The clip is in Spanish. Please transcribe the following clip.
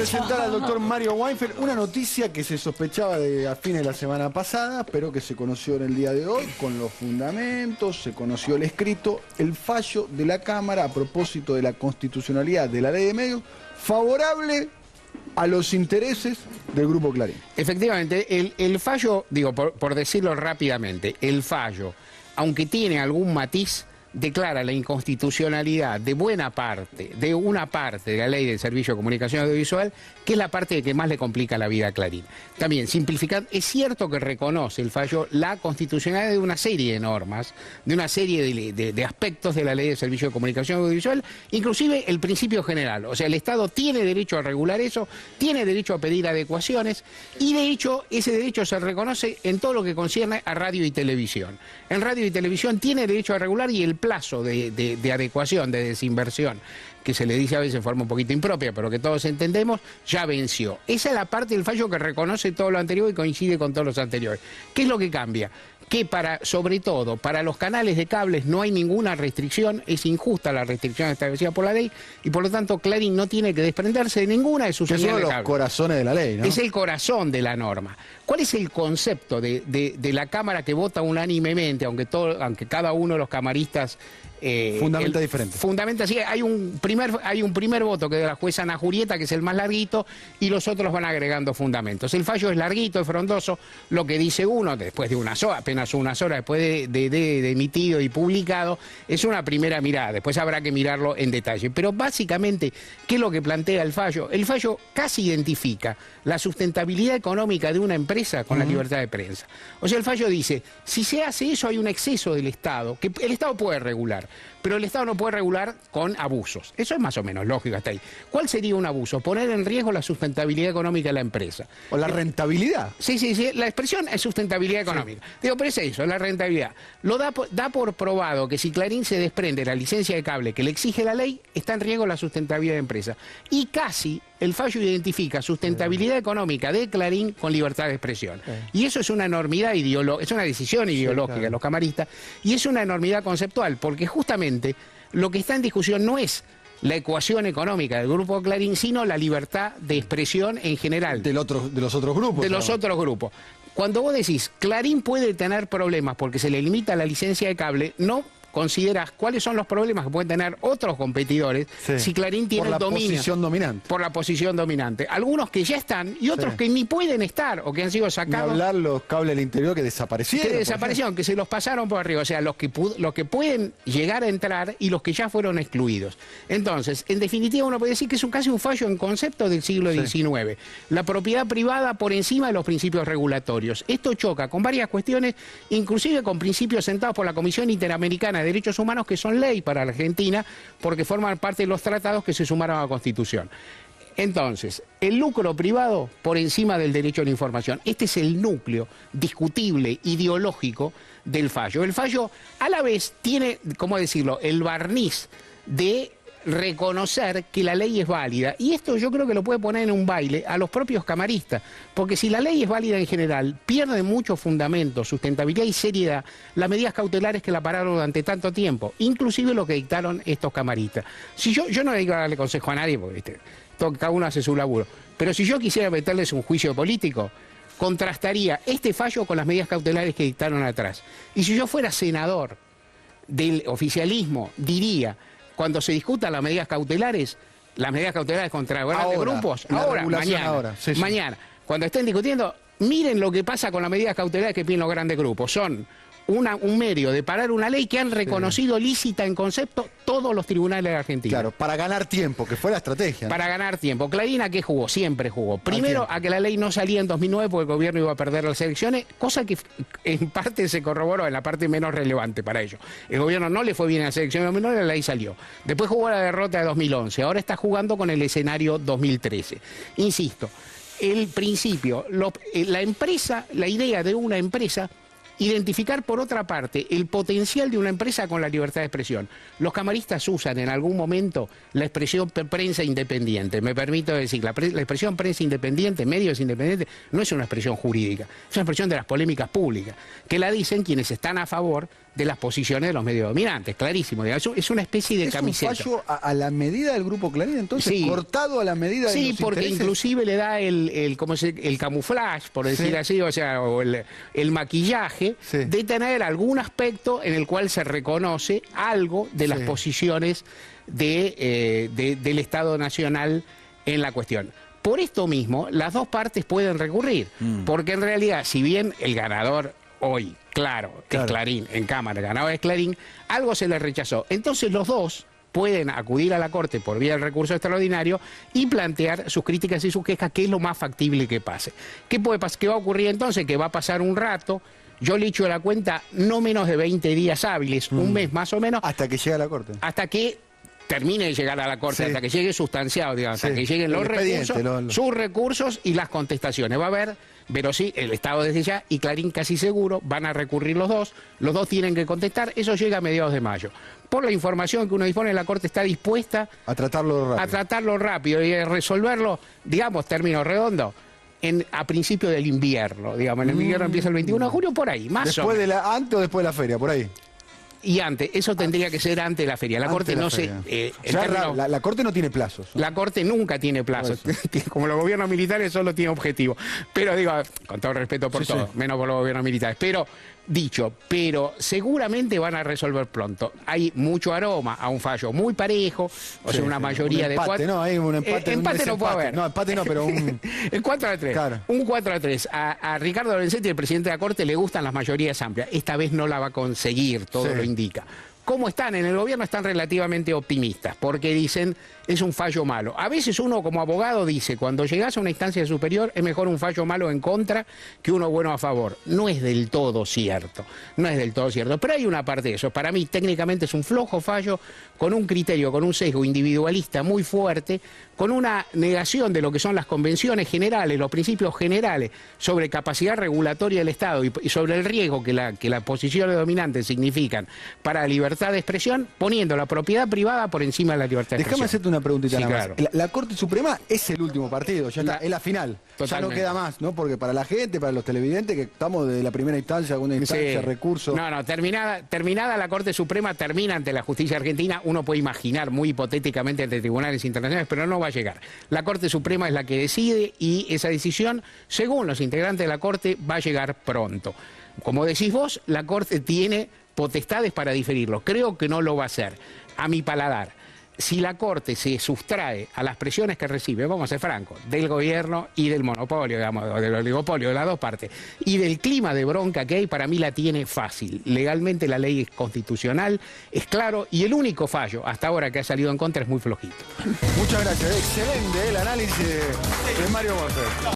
presentar al doctor Mario Weinfeld una noticia que se sospechaba a fines de la semana pasada, pero que se conoció en el día de hoy con los fundamentos, se conoció el escrito, el fallo de la Cámara a propósito de la constitucionalidad de la ley de medios, favorable a los intereses del Grupo Clarín. Efectivamente, el fallo, digo, por decirlo rápidamente, el fallo, aunque tiene algún matiz, declara la inconstitucionalidad de una parte de la ley del Servicio de Comunicación Audiovisual, que es la parte que más le complica la vida a Clarín. También, simplificando, es cierto que reconoce el fallo la constitucionalidad de una serie de normas, de una serie de aspectos de la ley del Servicio de Comunicación Audiovisual, inclusive el principio general. O sea, el Estado tiene derecho a regular eso, tiene derecho a pedir adecuaciones, y de hecho, ese derecho se reconoce en todo lo que concierne a radio y televisión. En radio y televisión tiene derecho a regular, y el plazo de adecuación, de desinversión, que se le dice a veces en forma un poquito impropia, pero que todos entendemos, ya venció. Esa es la parte del fallo que reconoce todo lo anterior y coincide con todos los anteriores. ¿Qué es lo que cambia? Que sobre todo, para los canales de cables no hay ninguna restricción, es injusta la restricción establecida por la ley, y por lo tanto Clarín no tiene que desprenderse de ninguna de sus señales de cable. Es uno de los corazones de la ley, ¿no? Es el corazón de la norma. ¿Cuál es el concepto de la Cámara que vota unánimemente, aunque cada uno de los camaristas fundamenta diferente? Fundamenta, sí, hay un primer voto que es de la jueza Ana Julieta, que es el más larguito, y los otros van agregando fundamentos. El fallo es larguito, es frondoso, lo que dice uno, después de apenas unas horas después de emitido y publicado, es una primera mirada, después habrá que mirarlo en detalle. Pero básicamente, ¿qué es lo que plantea el fallo? El fallo casi identifica la sustentabilidad económica de una empresa con la libertad de prensa. O sea, el fallo dice, si se hace eso hay un exceso del Estado, que el Estado puede regular, pero el Estado no puede regular con abusos. Eso es más o menos lógico hasta ahí. ¿Cuál sería un abuso? Poner en riesgo la sustentabilidad económica de la empresa. ¿O la rentabilidad? Sí, la expresión es sustentabilidad económica. Sí. Digo, pero es eso, la rentabilidad. Da por probado que si Clarín se desprende de la licencia de cable que le exige la ley, está en riesgo la sustentabilidad de la empresa. Y casi el fallo identifica sustentabilidad económica de Clarín con libertad de expresión. Y eso es una enormidad ideológica, es una decisión ideológica de los camaristas, y es una enormidad conceptual, porque justamente lo que está en discusión no es la ecuación económica del Grupo Clarín, sino la libertad de expresión en general. De los otros grupos. De los otros grupos. Cuando vos decís, Clarín puede tener problemas porque se le limita la licencia de cable, no consideras cuáles son los problemas que pueden tener otros competidores si Clarín tiene el dominio. Por la posición dominante. Por la posición dominante. Algunos que ya están y otros que ni pueden estar o que han sido sacados. Ni hablar los cables del interior que desaparecieron. Que desaparecieron, que se los pasaron por arriba. O sea, los que pueden llegar a entrar y los que ya fueron excluidos. Entonces, en definitiva, uno puede decir que es casi un fallo en concepto del siglo XIX. La propiedad privada por encima de los principios regulatorios. Esto choca con varias cuestiones, inclusive con principios sentados por la Comisión Interamericana de Derechos Humanos, que son ley para la Argentina porque forman parte de los tratados que se sumaron a la Constitución. Entonces, el lucro privado por encima del derecho a la información. Este es el núcleo discutible, ideológico del fallo. El fallo a la vez tiene, ¿cómo decirlo?, el barniz de reconocer que la ley es válida, y esto yo creo que lo puede poner en un baile a los propios camaristas, porque si la ley es válida en general, pierde mucho fundamento, sustentabilidad y seriedad las medidas cautelares que la pararon durante tanto tiempo, inclusive lo que dictaron estos camaristas. Si yo no le digo a darle consejo a nadie, porque cada uno hace su laburo, pero si yo quisiera meterles un juicio político, contrastaría este fallo con las medidas cautelares que dictaron atrás. Y si yo fuera senador del oficialismo, diría: cuando se discutan las medidas cautelares contra grandes grupos, mañana, cuando estén discutiendo, miren lo que pasa con las medidas cautelares que piden los grandes grupos. Son un medio de parar una ley que han reconocido lícita en concepto todos los tribunales de Argentina. Claro, para ganar tiempo, que fue la estrategia, ¿no? Para ganar tiempo. Clarín, ¿a qué jugó? Siempre jugó. Primero, a que la ley no salía en 2009 porque el gobierno iba a perder las elecciones, cosa que en parte se corroboró, en la parte menos relevante para ellos. El gobierno no le fue bien a las elecciones de 2009, la ley salió. Después jugó la derrota de 2011, ahora está jugando con el escenario 2013. Insisto, el principio, la empresa, la idea de una empresa, identificar por otra parte el potencial de una empresa con la libertad de expresión. Los camaristas usan en algún momento la expresión prensa independiente. Me permito decir, la expresión prensa independiente, medios independientes, no es una expresión jurídica, es una expresión de las polémicas públicas, que la dicen quienes están a favor de las posiciones de los medios dominantes, clarísimo. Digamos. Es una especie de camiseta. ¿Es un fallo a la medida del Grupo Clarín, entonces? Sí. ¿Cortado a la medida de los Sí, porque intereses? inclusive le da el camuflaje, por decir así, o sea, o el maquillaje, de tener algún aspecto en el cual se reconoce algo de las posiciones del Estado Nacional en la cuestión. Por esto mismo, las dos partes pueden recurrir, porque en realidad, si bien el ganador hoy, claro, es Clarín, en Cámara, el ganador es Clarín, algo se le rechazó. Entonces los dos pueden acudir a la Corte por vía del recurso extraordinario y plantear sus críticas y sus quejas, que es lo más factible que pase. ¿Qué puede pasar? ¿Qué va a ocurrir entonces? Que va a pasar un rato, yo le echo la cuenta no menos de 20 días hábiles, un mes más o menos. Hasta que llegue a la Corte. Hasta que termine de llegar a la Corte, hasta que llegue sustanciado, digamos, hasta que lleguen los recursos, sus recursos y las contestaciones. Va a haber, pero sí, el Estado desde ya y Clarín casi seguro van a recurrir los dos tienen que contestar, eso llega a mediados de mayo. Por la información que uno dispone, la Corte está dispuesta a tratarlo rápido y a resolverlo, digamos, término redondo, a principio del invierno, digamos, el invierno empieza el 21 de junio, por ahí, más o menos. ¿Antes o después de la feria, por ahí? Y antes, eso tendría que ser antes de la feria. La Corte no se... la Corte no tiene plazos. La Corte nunca tiene plazos. Como los gobiernos militares solo tiene objetivos. Pero digo, con todo respeto por todos, menos por los gobiernos militares. Pero seguramente van a resolver pronto. Hay mucho aroma a un fallo muy parejo, o sea, una mayoría de 4. No, hay un empate. Empate no puede haber. No, empate no, pero un... El 4-3. Claro. Un 4-3. A Ricardo Lorenzetti, el presidente de la Corte, le gustan las mayorías amplias. Esta vez no la va a conseguir, todo lo indica. ¿Cómo están? En el gobierno están relativamente optimistas, porque dicen, es un fallo malo. A veces uno como abogado dice, cuando llegás a una instancia superior, es mejor un fallo malo en contra que uno bueno a favor. No es del todo cierto, pero hay una parte de eso. Para mí, técnicamente es un flojo fallo, con un criterio, con un sesgo individualista muy fuerte, con una negación de lo que son las convenciones generales, los principios generales sobre capacidad regulatoria del Estado y sobre el riesgo que las posiciones dominantes significan para la libertad de expresión, poniendo la propiedad privada por encima de la libertad de expresión. Déjame hacerte una preguntita nada más. Claro. La Corte Suprema es el último partido, ya está, es la final. Totalmente. Ya no queda más, ¿no? Porque para la gente, para los televidentes, que estamos desde la primera instancia, segunda instancia, recurso... No, terminada la Corte Suprema, termina ante la justicia argentina, uno puede imaginar muy hipotéticamente ante tribunales internacionales, pero no va a llegar. La Corte Suprema es la que decide y esa decisión, según los integrantes de la Corte, va a llegar pronto. Como decís vos, la Corte tiene potestades para diferirlo. Creo que no lo va a hacer, a mi paladar. Si la Corte se sustrae a las presiones que recibe, vamos a ser francos, del gobierno y del monopolio, digamos, o del oligopolio, de las dos partes, y del clima de bronca que hay, para mí la tiene fácil. Legalmente la ley es constitucional, es claro, y el único fallo hasta ahora que ha salido en contra es muy flojito. Muchas gracias, excelente el análisis de Mario Morfer.